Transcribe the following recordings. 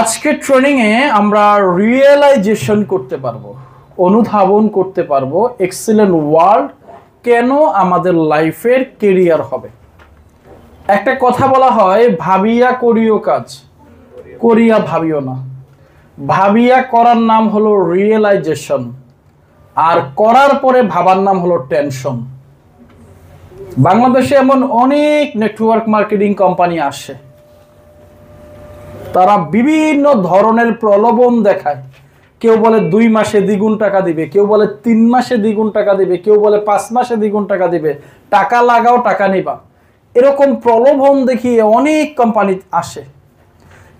আজকে ট্রেনিং এ আমরা রিয়েলাইজেশন করতে পারবো, অনুধাবন করতে পারবো এক্সেলেন্ট ওয়ার্ল্ড কেন আমাদের লাইফের কেরিয়ার হবে। একটা কথা বলা হয়, ভাবিয়া করিও কাজ, করিয়া ভাবিও না। ভাবিয়া করার নাম হলো রিয়েলাইজেশন, আর করার পরে ভাবার নাম হলো টেনশন। বাংলাদেশে এমন অনেক নেটওয়ার্ক মার্কেটিং কোম্পানি আসে, তারা বিভিন্ন ধরনের প্রলোভন দেখায়। কেউ বলে 2 মাসে দ্বিগুণ টাকা দিবে, কেউ বলে 3 মাসে দ্বিগুণ টাকা দিবে, কেউ বলে 5 মাসে দ্বিগুণ টাকা দিবে, টাকা লাগাও টাকা নিবা। এরকম প্রলোভন দেখিয়ে অনেক কোম্পানি আসে।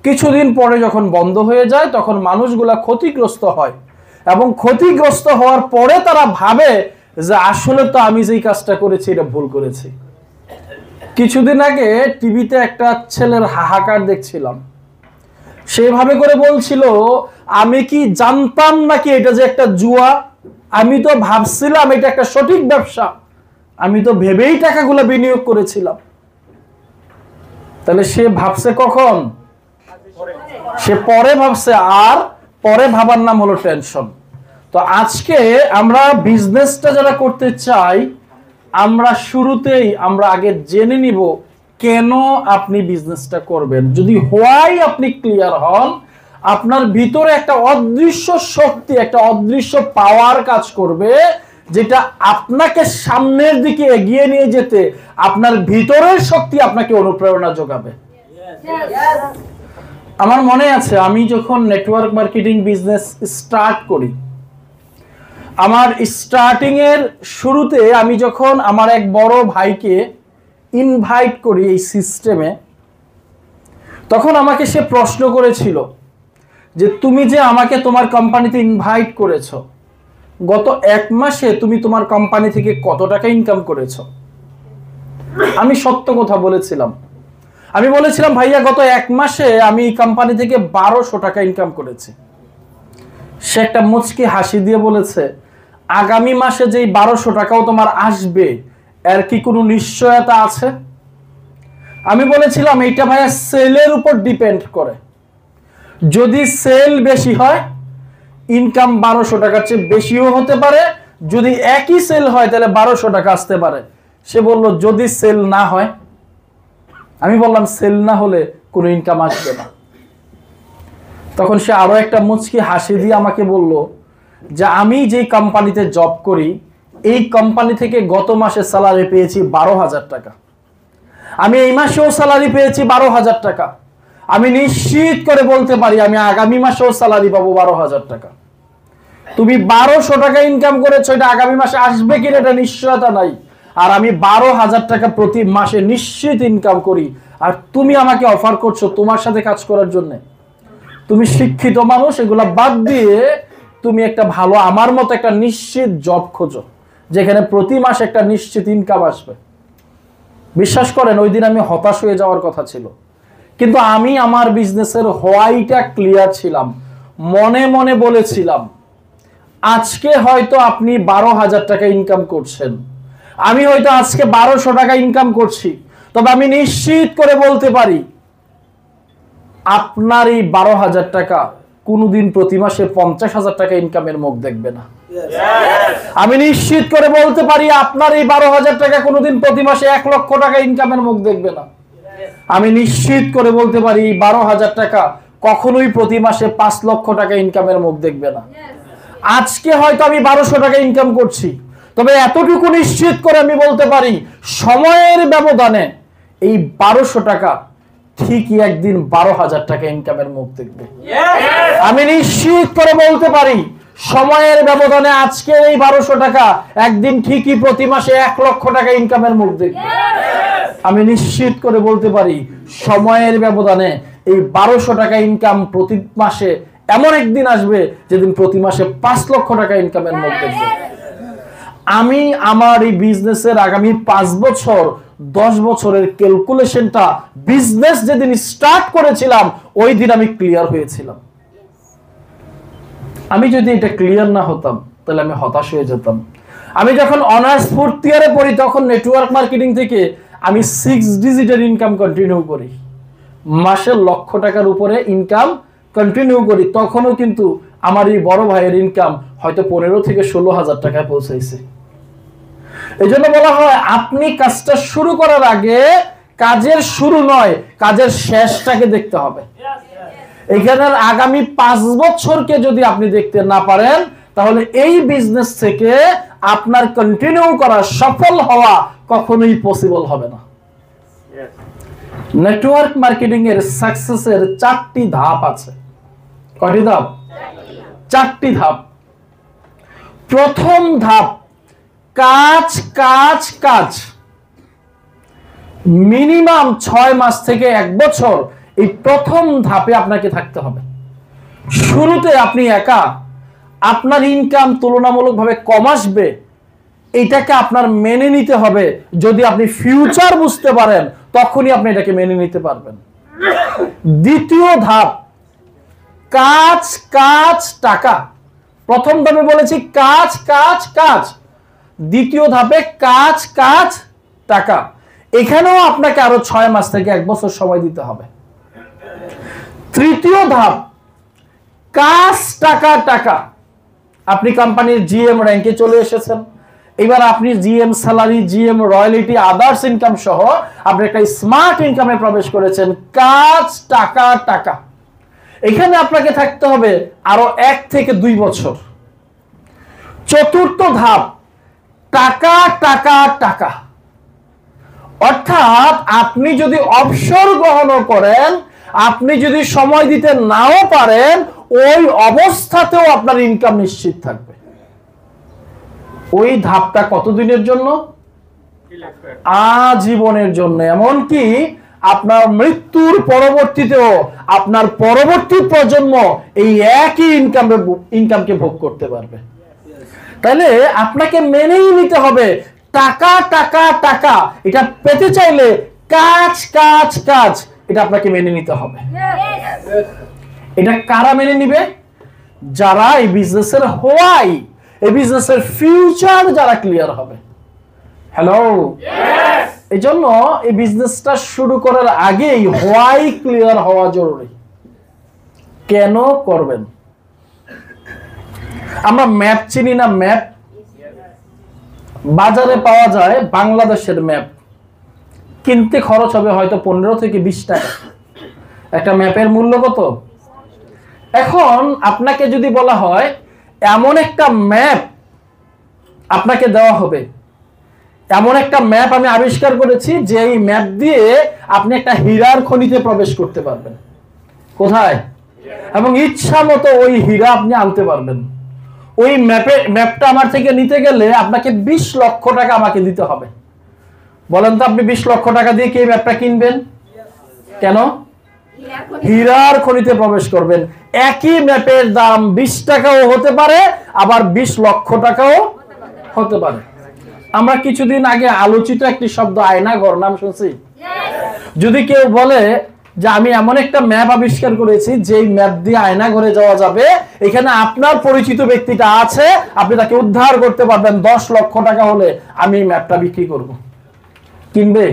কিছুদিন পরে যখন বন্ধ হয়ে যায় তখন মানুষগুলা ক্ষতিগ্রস্ত হয়, এবং ক্ষতিগ্রস্ত হওয়ার পরে তারা ভাবে যে আসলে তো আমি যেই কাজটা করেছি এটা ভুল করেছি। কিছুদিন আগে টিভিতে একটা ছেলের হাহাকার দেখছিলাম। সেভাবে করে বলছিল, আমি কি জানতাম নাকি এটা যে একটা জুয়া? আমি তো ভাবছিলাম এটা একটা সঠিক ব্যবসা, আমি তো ভেবেই টাকাগুলো বিনিয়োগ করেছিলাম। তাহলে সে ভাবছে কখন? সে পরে ভাবছে, আর পরে ভাবার নাম হলো টেনশন। তো আজকে আমরা বিজনেসটা যারা করতে চাই, আমরা শুরুতেই আমরা আগে জেনে নিব কেন আপনি বিজনেসটা করবেন। যদি হোয়াই আপনি ক্লিয়ার হন, আপনার ভিতরে একটা অদৃশ্য শক্তি, একটা অদৃশ্য পাওয়ার কাজ করবে, যেটা আপনাকে সামনের দিকে এগিয়ে নিয়ে যেতে আপনার ভিতরের শক্তি আপনাকে অনুপ্রেরণা যোগাবে। আমার মনে আছে, আমি যখন নেটওয়ার্ক মার্কেটিং বিজনেস স্টার্ট করি, আমার স্টার্টিং এর শুরুতে আমি যখন আমার এক বড় ভাইকে ইনভাইট করি এই সিস্টেমে, তখন আমাকে সে প্রশ্ন করেছিল যে তুমি যে আমাকে তোমার কোম্পানিতে ইনভাইট করেছো, গত 1 মাসে তুমি তোমার কোম্পানি থেকে কত টাকা ইনকাম করেছো? আমি সত্য কথা বলেছিলাম। আমি বলেছিলাম, ভাইয়া গত 1 মাসে আমি কোম্পানি থেকে 1200 টাকা ইনকাম করেছি। সে একটা মুচকি হাসি দিয়ে বলেছে, আগামী মাসে যেই 1200 টাকাও তোমার আসবে, এর কি কোনো নিশ্চয়তা আছে? আমি বলেছিলাম, এইটা ভাইয়া সেলের উপর ডিপেন্ড করে। যদি সেল বেশি হয়, ইনকাম 1200 টাকার চেয়ে বেশিও হতে পারে। যদি একই সেল হয় তাহলে 1200 টাকা আসতে পারে। সে বলল, যদি সেল না হয়? আমি বললাম, সেল না হলে কোনো ইনকাম আসবে না। তখন সে আরো একটা মুচকি হাসি দিয়ে আমাকে বলল যে আমি যেই কোম্পানিতে জব করি, এই কোম্পানি থেকে গত মাসে স্যালারি পেয়েছি 12,000 টাকা। আমি এই মাসেও স্যালারি পেয়েছি 12,000 টাকা। আমি নিশ্চিত করে বলতে পারি আমি আগামী মাসেও স্যালারি পাবো 12,000 টাকা। তুমি 1200 টাকা ইনকাম করেছো, এটা আগামী মাসে আসবে কিনা এটা নিশ্চয়তা নাই। আর আমি 12,000 টাকা প্রতি মাসে নিশ্চিত ইনকাম করি, আর তুমি আমাকে অফার করছো তোমার সাথে কাজ করার জন্য। তুমি শিক্ষিত মানুষ, এগুলা বাদ দিয়ে তুমি একটা ভালো, আমার মতো একটা নিশ্চিত জব খোঁজো, যেখানে প্রতি মাসে একটা নিশ্চিত ইনকাম আসবে। বিশ্বাস করেন, ওই দিন আমি হতাশ হয়ে যাওয়ার কথা ছিল, কিন্তু আমি আমার বিজনেসের হোয়াইটা ক্লিয়ার ছিলাম। মনে মনে বলেছিলাম, আজকে হয়তো আপনি 12,000 টাকা ইনকাম করছেন, আমি হয়তো আজকে 1200 টাকা ইনকাম করছি, তবে আমি নিশ্চিত করে বলতে পারি আপনার এই 12,000 টাকা কোনোদিন প্রতি মাসে 50,000 টাকা ইনকামের মুখ দেখবে না। আমি নিশ্চিত করে বলতে পারি আপনার এই 12,000 টাকা কোনোদিন প্রতি মাসে 1 লক্ষ টাকা ইনকামের মুখ দেখবে না। আমি নিশ্চিত করে বলতে পারি 12,000 টাকা কখনোই প্রতি মাসে 5 লক্ষ টাকা ইনকামের মুখ দেখবে না। আজকে হয়তো আমি 1200 টাকা ইনকাম করছি, তবে এতটুকু নিশ্চিত করে আমি বলতে পারি সময়ের ব্যবধানে এই 1200 টাকা ঠিকই একদিন 12,000 টাকা ইনকামের মুখ দেখবে। আমি নিশ্চিত করে বলতে পারি সময়ের ব্যবধানে আজকে এই 1200 টাকা একদিন ঠিকই প্রতি মাসে 1 লক্ষ টাকা ইনকামের মুখ দেখবে। আমি নিশ্চিত করে বলতে পারি সময়ের ব্যবধানে এই 1200 টাকা ইনকাম প্রতি মাসে এমন একদিন আসবে যেদিন প্রতি মাসে 5 লক্ষ টাকা ইনকামের মুখ দেখবে। আমি আমার এই বিজনেসের আগামী 5 বছর 10 বছরের ক্যালকুলেশনটা বিজনেস যেদিন স্টার্ট করেছিলাম ওই দিন আমি ক্লিয়ার হয়েছিলাম। আমি যদি এটা ক্লিয়ার না হতাম তাহলে আমি হতাশ হয়ে যেতাম। আমি যখন অনার্স 4th ইয়ারে পড়ি তখন নেটওয়ার্ক মার্কেটিং থেকে আমি 6 ডিজিটের ইনকাম কন্টিনিউ করি। মাসে লক্ষ টাকার উপরে ইনকাম কন্টিনিউ করি, তখনও কিন্তু আমার এই বড় ভাইয়ের ইনকাম হয়তো 15 থেকে 16,000 টাকায় পৌঁছাইছে। এই জন্য বলা হয় আপনি কাজটা শুরু করার আগে কাজের শুরু নয়, কাজের শেষটাকে দেখতে হবে। এখানে আগামী 5 বছরকে যদি আপনি দেখতে না পারেন, তাহলে এই বিজনেস থেকে আপনার কন্টিনিউ করা, সফল হওয়া কখনোই পসিবল হবে না। নেটওয়ার্ক মার্কেটিং এর সাকসেসের 4টি ধাপ আছে। কয়টি ধাপ? 4টি ধাপ। প্রথম ধাপ, কাজ কাজ কাজ। মিনিমাম 6 মাস থেকে 1 বছর এই প্রথম ধাপে আপনাকে থাকতে হবে। শুরুতে আপনি একা, আপনার ইনকাম তুলনামূলকভাবে কম আসবে, এটাকে আপনার মেনে নিতে হবে। যদি আপনি ফিউচার বুঝতে পারেন, তখনই আপনি এটাকে মেনে নিতে পারবেন। দ্বিতীয় ধাপ, কাজ কাজ টাকা। প্রথম ধাপে বলেছি কাজ কাজ কাজ, দ্বিতীয় ধাপে কাজ কাজ টাকা। এখানেও আপনাকে আরো 6 মাস থেকে 1 বছর সময় দিতে হবে। তৃতীয় ধাপ, কাজ টাকা টাকা। আপনি কোম্পানির জিএম র্যাঙ্কে চলে এসেছেন, এবার আপনি GM salary, GM royalty, others income সহ আপনি একটা স্মার্ট ইনকামে প্রবেশ করেছেন। কাজ টাকা টাকা, এখানে আপনাকে থাকতে হবে আরো 1 থেকে 2 বছর। চতুর্থ ধাপ, টাকা টাকা টাকা। অর্থাৎ আপনি যদি অবসর গ্রহণ করেন, আপনি যদি সময় দিতে নাও পারেন, ওই অবস্থাতেও আপনার ইনকাম নিশ্চিত থাকবে। ওই ধাপটা কতদিনের জন্য? আজীবনের জন্য। এমনকি আপনার মৃত্যুর পরবর্তীতেও আপনার পরবর্তী প্রজন্ম এই একই ইনকামকে ভোগ করতে পারবে। তাহলে আপনাকে মেনেই নিতে হবে টাকা টাকা টাকা। এটা পেতে চাইলে কাজ কাজ কাজ, এটা আপনাকে মেনে নিতে হবে। এটা কারা মেনে নিবে? যারা এই বিজনেসের হোয়াই, এই বিজনেসের ফিউচার যারা ক্লিয়ার হবে। হ্যালো, এই জন্য এই বিজনেসটা শুরু করার আগেই হোয়াই ক্লিয়ার হওয়া জরুরি। কেন করবেন? আমরা ম্যাপ চিনি না? ম্যাপ বাজারে পাওয়া যায়, বাংলাদেশের ম্যাপ কিনতে খরচ হবে হয়তো 15 থেকে 20 টাকা। একটা ম্যাপের মূল্য কত? এখন আপনাকে যদি বলা হয় এমন একটা ম্যাপ আপনাকে দেওয়া হবে, এমন একটা ম্যাপ আমি আবিষ্কার করেছি যে এই ম্যাপ দিয়ে আপনি একটা হীরার খনিতে প্রবেশ করতে পারবেন। কোথায়? এবং ইচ্ছা মতো ওই হীরা আপনি আনতে পারবেন। ওই ম্যাপটা আমার থেকে নিতে গেলে আপনাকে 20 লক্ষ টাকা আমাকে দিতে হবে। বলেন তো, আপনি 20 লক্ষ টাকা দিয়ে কি এই ম্যাপটা কিনবেন? কেন? হীরার খনিতে প্রবেশ করবেন। একই ম্যাপের দাম 20 টাকাও হতে পারে, আবার 20 লক্ষ টাকাও হতে পারে। আমরা কিছুদিন আগে আলোচিত একটি শব্দ আয়নাঘর নাম শুনছি। যদি কেউ বলে যে আমি এমন একটা ম্যাপ আবিষ্কার করেছি যেই ম্যাপ দিয়ে আয়নাঘরে যাওয়া যাবে, এখানে আপনার পরিচিত ব্যক্তিটা আছে, আপনি তাকে উদ্ধার করতে পারবেন, 10 লক্ষ টাকা হলে আমি এই ম্যাপটা বিক্রি করব, কিনবে?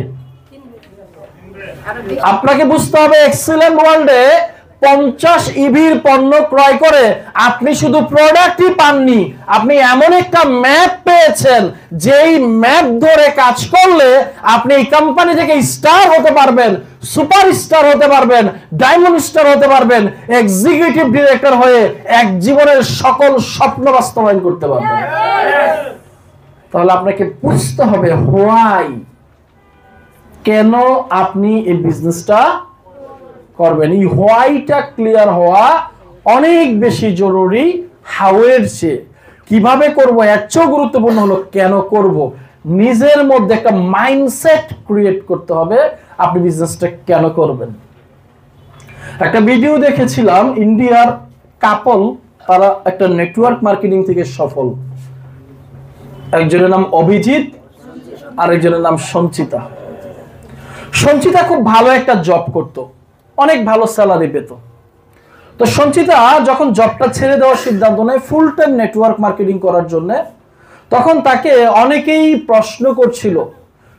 আপনাকে বুঝতে হবে এক্সেলেন্ট ওয়ার্ল্ডে 50 ইভির পণ্য ক্রয় করে আপনি শুধু প্রোডাক্টই পাননি, আপনি এমন একটা ম্যাপ পেয়েছেন যেই ম্যাপ ধরে কাজ করলে আপনি এই কোম্পানি থেকে স্টার হতে পারবেন, সুপার স্টার হতে পারবেন, ডায়মন্ড স্টার হতে পারবেন, এক্সিকিউটিভ ডিরেক্টর হয়ে এক জীবনের সকল স্বপ্ন বাস্তবায়ন করতে পারবেন। তাহলে আপনাকে বুঝতে হবে হোয়াই, কেন আপনি এই বিজনেসটা করবেন। এই হোয়াইটা ক্লিয়ার হওয়া অনেক বেশি জরুরি হাউ এর চেয়ে। কিভাবে করব এর চেয়ে গুরুত্বপূর্ণ হলো কেন করব। নিজের মধ্যে একটা মাইন্ডসেট ক্রিয়েট করতে হবে আপনি বিজনেসটা কেন করবেন। একটা ভিডিও দেখেছিলাম, ইন্ডিয়ার কাপল, তারা একটা নেটওয়ার্ক মার্কেটিং থেকে সফল। একজনের নাম অভিজিৎ আর একজনের নাম সঞ্চিতা। সঞ্চিতা খুব ভালো একটা জব করত, অনেক ভালো স্যালারি পেত। তো সঞ্চিতা যখন জবটা ছেড়ে দেওয়ার সিদ্ধান্ত নেয় ফুল টাইম নেটওয়ার্ক মার্কেটিং করার জন্য, তখন তাকে অনেকেই প্রশ্ন করছিল,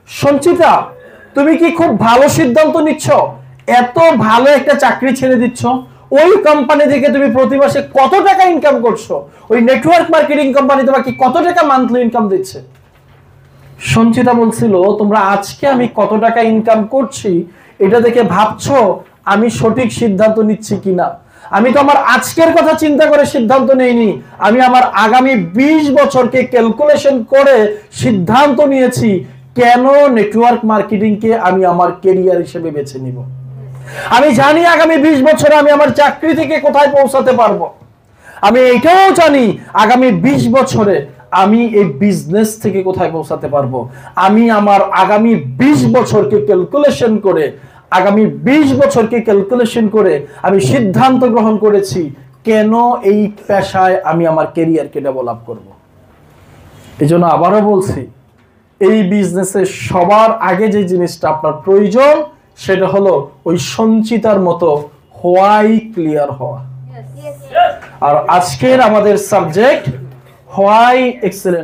সঞ্চিতা তুমি কি খুব ভালো সিদ্ধান্ত নিচ্ছ, এত ভালো একটা চাকরি ছেড়ে দিচ্ছ? ওই কোম্পানি থেকে তুমি প্রতি মাসে কত টাকা ইনকাম করছো, ওই নেটওয়ার্ক মার্কেটিং কোম্পানি তোমাকে কত টাকা মান্থলি ইনকাম দিচ্ছে। সঞ্চিতা বলছিল তোমরা আজকে আমি কত টাকা ইনকাম করছি এটা দেখে ভাবছো আমি সঠিক সিদ্ধান্ত নিচ্ছি কিনা। আমি তো আমার আজকের কথা চিন্তা করে সিদ্ধান্ত নেইনি, আমি আমার আগামী 20 বছরকে ক্যালকুলেশন করে সিদ্ধান্ত নিয়েছি কেন নেটওয়ার্ক মার্কেটিংকে আমি আমার ক্যারিয়ার হিসেবে বেছে নিব। আমি জানি আগামী 20 বছরে আমি আমার চাকরি থেকে কোথায় পৌঁছাতে পারবো। আমি এটাও জানি আগামী 20 বছরে আমি এই বিজনেস থেকে কোথায় পৌঁছাতে পারবো। আমি আমার আগামী 20 বছরকে ক্যালকুলেশন করে আমি সিদ্ধান্ত গ্রহণ করেছি কেন এই পেশায় আমি আমার ক্যারিয়ারকে ডেভেলপ করব। এজন্য আবারও বলছি, এই বিজনেসে সবার আগে যে জিনিসটা আপনার প্রয়োজন সেটা হলো ওই সঞ্চিতার মতো হোয়াই ক্লিয়ার হওয়া। আর আজকের আমাদের সাবজেক্ট হোয়াই এক্সেলেন্ট।